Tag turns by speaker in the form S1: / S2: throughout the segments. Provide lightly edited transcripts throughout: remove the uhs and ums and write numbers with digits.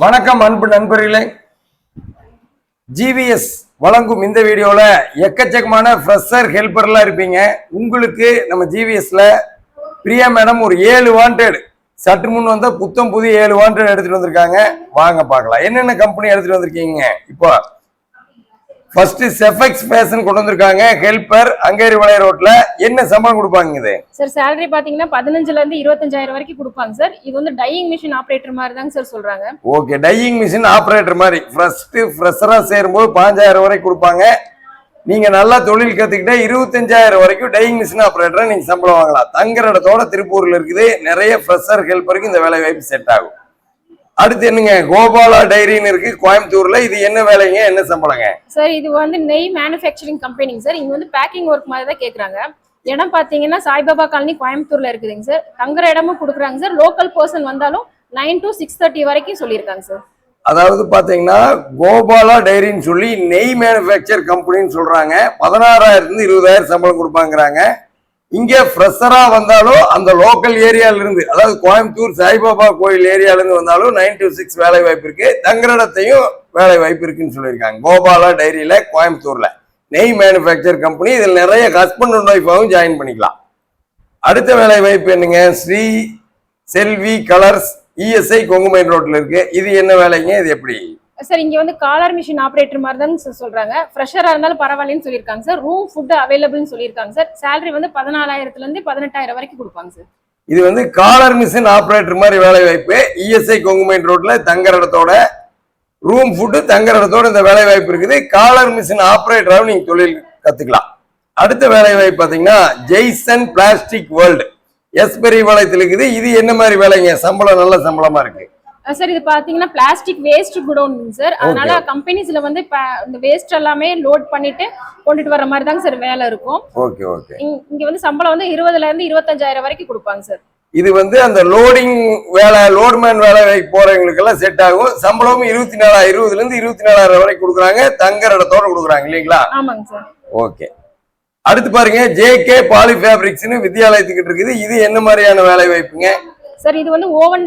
S1: வணக்கம் அன்பு நண்பர்களே. ஜிவிஎஸ் வழங்கும் இந்த வீடியோல எக்கச்சக்கமான ஃப்ரெஷர் ஹெல்பர்லாம் இருப்பீங்க. உங்களுக்கு நம்ம ஜிவிஎஸ்ல பிரியா மேடம் ஒரு 7 வாண்டட் சற்று முன் வந்த புத்தம் புது 7 வாண்டட் எடுத்துட்டு வந்திருக்காங்க. வாங்க பார்க்கலாம் என்னென்ன கம்பெனி எடுத்துட்டு வந்திருக்கீங்க. இப்போ ஃபர்ஸ்ட் செஃபெக்ஸ் ஃபேஷன் கொண்டு வந்திருக்காங்க. ஹெல்பர் அங்கேரி வளைய ரோட்ல என்ன சம்பளம் கொடுப்பாங்க இது?
S2: சார் சேலரி பாத்தீங்கன்னா 15ல இருந்து 25,000 வரைக்கும் கொடுப்பாங்க சார். இது வந்து டையிங் மிஷின் ஆபரேட்டர் மாதிரி தாங்க சார் சொல்றாங்க.
S1: ஓகே, டையிங் மிஷின் ஆபரேட்டர் மாதிரி ஃபர்ஸ்ட் ஃப்ரெஷரா சேரும்போது 15,000 வரைக்கும் கொடுப்பாங்க. நீங்க நல்லா தொழில் கத்துக்கிட்டா 25,000 வரைக்கும் டையிங் மிஷின் ஆபரேட்டரா நீங்க சம்பளம் வாங்கலாம். தங்குற இடத்தோட திருப்பூர்ல இருக்குது. நிறைய ஃப்ரெஷர் ஹெல்பருக்கு இந்த வேலை வாய்ப்பு செட் ஆகும். அடுத்து என்னங்க, கோபாலா டைரின்னு இருக்கு கோயம்புத்தூர்ல. இது என்ன வேலைங்க, என்ன சம்பளங்க?
S2: சார் இது வந்து நெய் மேனுஃபேக்சரிங் கம்பெனிங்க சார். இங்க வந்து பேக்கிங் ஒர்க் மாதிரி தான் கேக்குறாங்க. இடம் பாத்தீங்கன்னா சாய்பாபா காலனி கோயம்புத்தூர்ல இருக்குதுங்க சார். தங்குற இடமும் கொடுக்குறாங்க சார். லோக்கல் பர்சன் வந்தாலும் 9 to 6:30 வரைக்கும் சொல்லியிருக்காங்க சார்.
S1: அதாவது பாத்தீங்கன்னா கோபாலா டைரின்னு சொல்லி நெய் மேனுஃபேக்சர் கம்பெனின்னு சொல்றாங்க. 16,000 to 20,000 சம்பளம் கொடுப்பாங்கிறாங்க. இங்க ஃப்ரெஷரா வந்தாலும் அந்த லோக்கல் ஏரியால இருந்து, அதாவது கோயம்புத்தூர் சாய்பாபா கோயில் ஏரியால இருந்து வந்தாலும் 9 to 6 வேலை வாய்ப்பு இருக்கு. தங்குற இடத்தையும் வேலை வாய்ப்பு இருக்குன்னு சொல்லியிருக்காங்க. கோபாலா டைரியில கோயம்புத்தூர்ல நெய் மேனுஃபேக்சர் கம்பெனி. இதில் நிறைய ஹஸ்பண்ட் அண்ட் ஒய்ஃபாவும் ஜாயின் பண்ணிக்கலாம். அடுத்த வேலை வாய்ப்பு என்னங்க, ஸ்ரீ செல்வி கலர்ஸ் இஎஸ்ஐ கொங்குமைன் ரோட்ல இருக்கு. இது என்ன வேலைங்க, இது எப்படி?
S2: சார் இங்க வந்து காலர் மிஷின் ஆபரேட்டர் மாதிரி தான் சொல்றாங்க. ஃப்ரெஷரா இருந்தாலும் பரவாயில்லன்னு சொல்லியிருக்காங்க சார். ரூம் ஃபுட் அவைலபிள்னு சொல்லியிருக்காங்க சார். சேலரி வந்து 14,000 இருந்து 18,000 வரைக்கும் கொடுப்பாங்க சார்.
S1: இது வந்து காலர் மிஷின் ஆபரேட்டர் மாதிரி வேலை வாய்ப்பு. இஎஸ்ஐ கொங்குமைன் ரோட்ல தங்குற இடத்தோட ரூம் ஃபுட்டு தங்குற இடத்தோட இந்த வேலை வாய்ப்பு இருக்குது. காலர் மிஷின் ஆபரேட்டராகவும் நீங்க தொழில் கத்துக்கலாம். அடுத்த வேலை வாய்ப்பு பாத்தீங்கன்னா ஜெய்சன் பிளாஸ்டிக் வேர்ல்டு எஸ்பெரி வளையத்தில் இருக்குது. இது என்ன மாதிரி வேலைங்க, சம்பளம் நல்ல சம்பளமா இருக்கு?
S2: சார் இது பாத்தீங்கன்னா பிளாஸ்டிக் வேஸ்ட் குடோன் சார். அதனால கம்பெனிஸ்ல வந்து இந்த வேஸ்ட் எல்லாமே லோட் பண்ணிட்டு கொண்டுட்டு வர மாதிரி தாங்க சார் வேலை இருக்கும்.
S1: Okay okay.
S2: இங்க வந்து சம்பளம் வந்து 20ல இருந்து 25,000 வரைக்கும் கொடுப்பாங்க சார்.
S1: இது வந்து அந்த லோடிங் வேலை, லோட்மேன் வேலை போறவங்களுக்கு எல்லாம் செட் ஆகும். சம்பளமும் 24,000, 20ல இருந்து 24,000 வரைக்கும் கொடுக்குறாங்க. தங்குற இடத்தோட கொடுக்குறாங்க இல்லைங்களா?
S2: ஆமாங்க சார்.
S1: ஓகே. அடுத்து பாருங்க, ஜேகே பாலி ஃபேப்ரிக்ஸ்னு வித்யாலயத்துக்கிட்ட இருக்குது. இது என்ன மாதிரியான வேலை வாய்ப்புங்க?
S2: சார் இது வந்து ஓவன்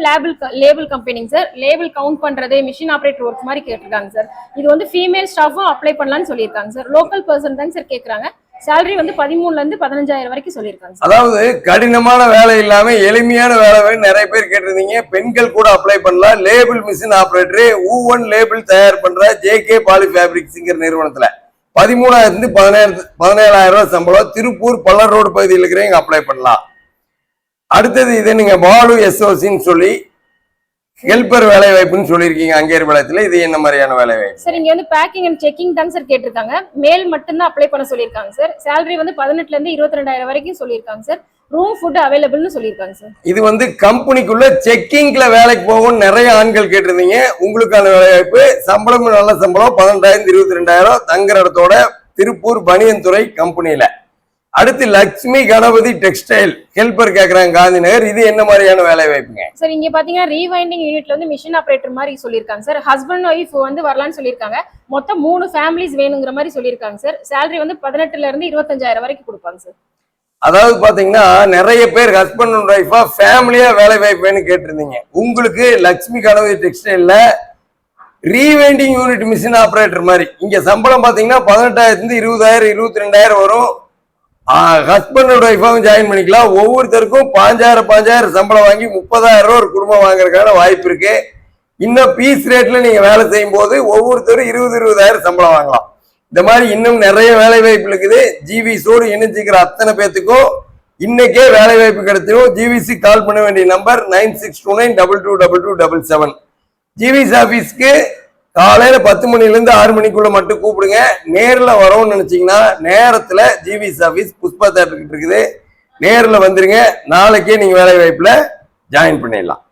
S2: லேபிள் கம்பெனிங்க சார். லேபிள் கவுண்ட் பண்றது மிஷின் ஆபரேட்டர் ஒர்க் மாதிரி கேட்டிருக்காங்க சார். இது வந்து ஃபீமேல் ஸ்டாஃபும் அப்ளை பண்ணலாம்னு சொல்லியிருக்காங்க சார். லோக்கல் பர்சன் தாங்க சார் கேட்கறாங்க. சேலரி வந்து 13ல இருந்து 15,000 வரைக்கும் சொல்லியிருக்காங்க.
S1: அதாவது கடினமான வேலை இல்லாம எளிமையான வேலை நிறைய பேர் கேட்டிருந்தீங்க. பெண்கள் கூட அப்ளை பண்ணலாம். லேபிள் மிஷின் ஆபரேட்டர் ஊவன் லேபிள் தயார் பண்ற ஜேகே பாலி ஃபேப்ரிக்ஸ்ங்கிற நிறுவனத்துல 13,000 இருந்து 17,000 சம்பளம். திருப்பூர் பல்லர் ரோடு பகுதியில் இருக்கிறவங்க அப்ளை பண்ணலாம். அடுத்தது இது நீங்க பாலு எஸ்ஓசின்னு சொல்லி ஹெல்பர் வேலை வாய்ப்புன்னு சொல்லியிருக்கீங்க அங்கேரி வளையத்துல. இது என்ன மாதிரியான வேலை வாய்ப்பு?
S2: சார் இங்க வந்து பேக்கிங் அண்ட் செக்கிங் தாங்க சார் கேட்டிருக்காங்க. மேல் மட்டும் தான் அப்ளை பண்ண சொல்லியிருக்காங்க சார். சேலரி வந்து 18ல இருந்து 22,000 வரைக்கும் சொல்லியிருக்காங்க சார். ரூம் ஃபுட் அவைலபிள்னு சொல்லியிருக்காங்க சார். இது
S1: வந்து கம்பெனிக்குள்ள செக்கிங்ல வேலைக்கு போகும் நிறைய ஆண்கள் கேட்டிருந்தீங்க. உங்களுக்கான வேலை வாய்ப்பு. சம்பளம் நல்ல சம்பளம் 18,000 22,000. தங்குற இடத்தோட திருப்பூர் பனியன்துறை கம்பெனியில. அடுத்து லட்சுமி கணபதி டெக்ஸ்டைல் ஹெல்பர் கேக்குறாங்க காந்தி நகர். இது என்ன மாதிரியான வேலை வாய்ப்புங்க?
S2: சார் இங்க பாத்தீங்கன்னா ரீவைண்டிங் யூனிட்ல வந்து மிஷின் ஆபரேட்டர் மாதிரி சொல்லியிருக்காங்க சார். ஹஸ்பண்ட் ஒய்ஃப் வந்து வரலாம்னு சொல்லியிருக்காங்க. மொத்தம் 3 ஃபேமிலிஸ் வேணுங்கிற மாதிரி சொல்லியிருக்காங்க சார். சேலரி வந்து 18ல இருந்து 25,000 வரைக்கும் கொடுப்பாங்க சார்.
S1: அதாவது பாத்தீங்கன்னா நிறைய பேர் ஹஸ்பண்ட் அண்ட் ஒய்ஃபா ஃபேமிலியா வேலை வாய்ப்புன்னு கேட்டிருந்தீங்க. உங்களுக்கு லட்சுமி கணபதி டெக்ஸ்டைல்ல ரீவைண்டிங் யூனிட் மிஷின் ஆபரேட்டர் மாதிரி இங்க சம்பளம் பாத்தீங்கன்னா 18,000 இருந்து 20,000 22,000 வரும். ஹஸ்பண்ட் அண்ட் ஒய்ஃபாவும் ஜாயின் பண்ணிக்கலாம். ஒவ்வொருத்தருக்கும் 5,000 சம்பளம் வாங்கி 30,000 ஒரு குடும்பம் வாங்குறதுக்கான வாய்ப்பு இருக்கு. இன்னும் பீஸ் ரேட்ல நீங்க வேலை செய்யும் போது ஒவ்வொருத்தரும் 20,000 சம்பளம் வாங்கலாம். இந்த மாதிரி இன்னும் நிறைய வேலை வாய்ப்பு இருக்குது. ஜிவிஸோடு இணைஞ்சிக்கிற அத்தனை பேத்துக்கும் இன்னைக்கே வேலை வாய்ப்பு கிடைச்சிடும். ஜிவிசி கால் பண்ண வேண்டிய நம்பர் 9629222277. ஜிவிஸ் ஆபீஸ்க்கு காலையில 10 மணில இருந்து 6 மணிக்குள்ள மட்டும் கூப்பிடுங்க. நேர்ல வரோம்னு நினைச்சீங்கன்னா நேரத்துல ஜிவிஸ் ஆபீஸ் புஷ்பா தேட்டர் இருக்குது. நேர்ல வந்துருங்க. நாளைக்கே நீங்க வேலை வாய்ப்புல ஜாயின் பண்ணிடலாம்.